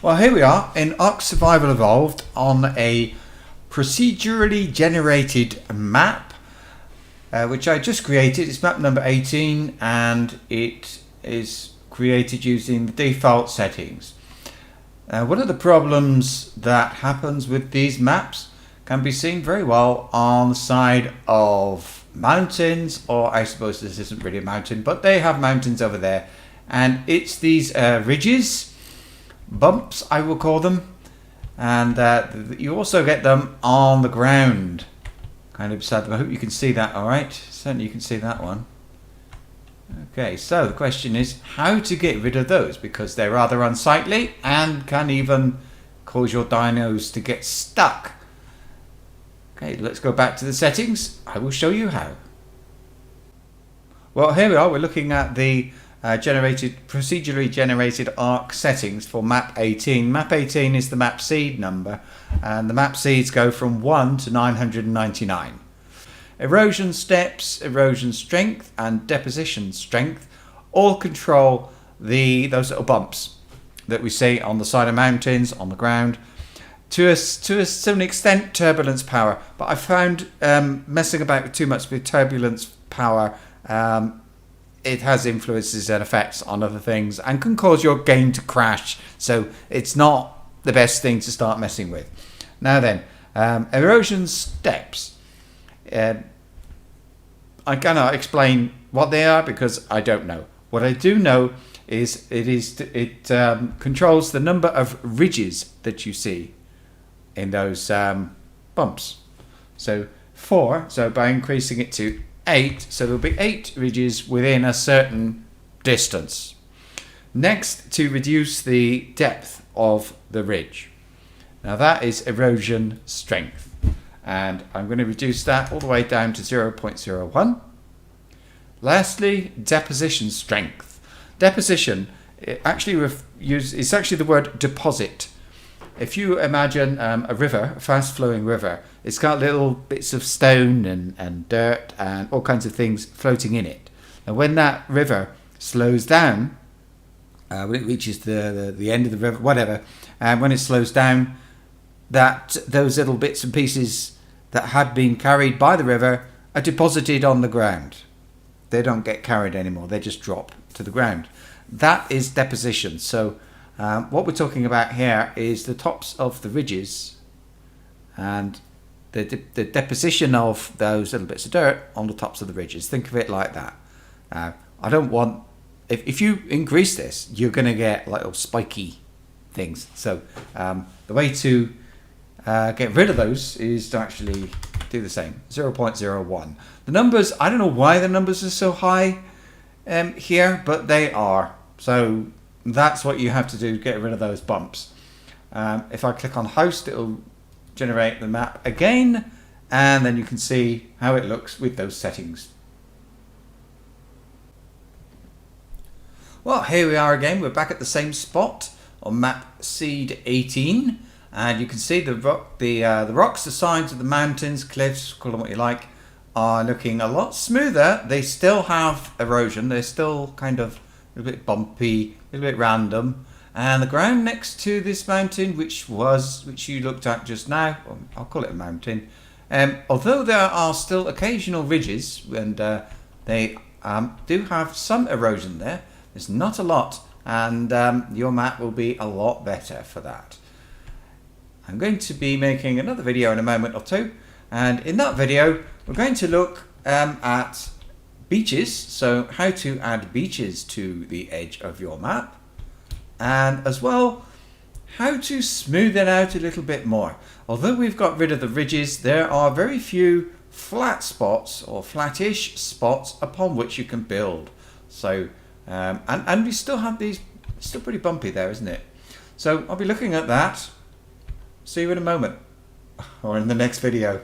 Well, here we are in ARK Survival Evolved on a procedurally generated map, which I just created. It's map number 18 and it is created using the default settings. One of the problems that happens with these maps can be seen very well on the side of mountains, or I suppose this isn't really a mountain, but they have mountains over there, and it's these ridges, bumps I will call them, and you also get them on the ground kind of beside them. I hope you can see that. All right, certainly you can see that one. Okay, so the question is how to get rid of those, because they're rather unsightly and can even cause your dinos to get stuck. Okay, let's go back to the settings. I will show you how. Well, here we are. We're looking at the procedurally generated ARK settings for map 18. Map 18 is the map seed number, and the map seeds go from 1 to 999. Erosion Steps, Erosion Strength, and Deposition Strength all control those little bumps that we see on the side of mountains, on the ground. To a certain extent, turbulence power, but I found messing about too much with turbulence power, it has influences and effects on other things and can cause your game to crash, so it's not the best thing to start messing with. Now then, Erosion Steps. I cannot explain what they are because I don't know. What I do know is it controls the number of ridges that you see in those bumps. So 4, so by increasing it to 8, so there'll be 8 ridges within a certain distance. Next, to reduce the depth of the ridge. Now that is Erosion Strength, and I'm going to reduce that all the way down to 0.01. Lastly, Deposition Strength. Deposition it's actually the word deposit. If you imagine a river, a fast-flowing river, it's got little bits of stone and dirt and all kinds of things floating in it. And when that river slows down, when it reaches the end of the river, whatever, and when it slows down, those little bits and pieces that had been carried by the river are deposited on the ground. They don't get carried anymore, they just drop to the ground. That is deposition. So what we're talking about here is the tops of the ridges and the deposition of those little bits of dirt on the tops of the ridges. Think of it like that. I don't want, if you increase this, you're going to get little spiky things. So the way to get rid of those is to actually do the same, 0.01. The numbers, I don't know why the numbers are so high here, but they are. So that's what you have to do to get rid of those bumps. If I click on host, it'll generate the map again, and then you can see how it looks with those settings. Well, here we are again. We're back at the same spot on map seed 18, and you can see the rocks, the sides of the mountains, cliffs, call them what you like, are looking a lot smoother. They still have erosion. They're still kind of a little bit bumpy, a little bit random, and the ground next to this mountain, which you looked at just now, I'll call it a mountain, although there are still occasional ridges, and they do have some erosion there. There's not a lot, and your map will be a lot better for that. I'm going to be making another video in a moment or two, and in that video we're going to look at beaches, so how to add beaches to the edge of your map, and as well how to smooth it out a little bit more. Although we've got rid of the ridges, there are very few flat spots or flattish spots upon which you can build. So and we still have these, it's still pretty bumpy there, isn't it? So I'll be looking at that. See you in a moment, or in the next video.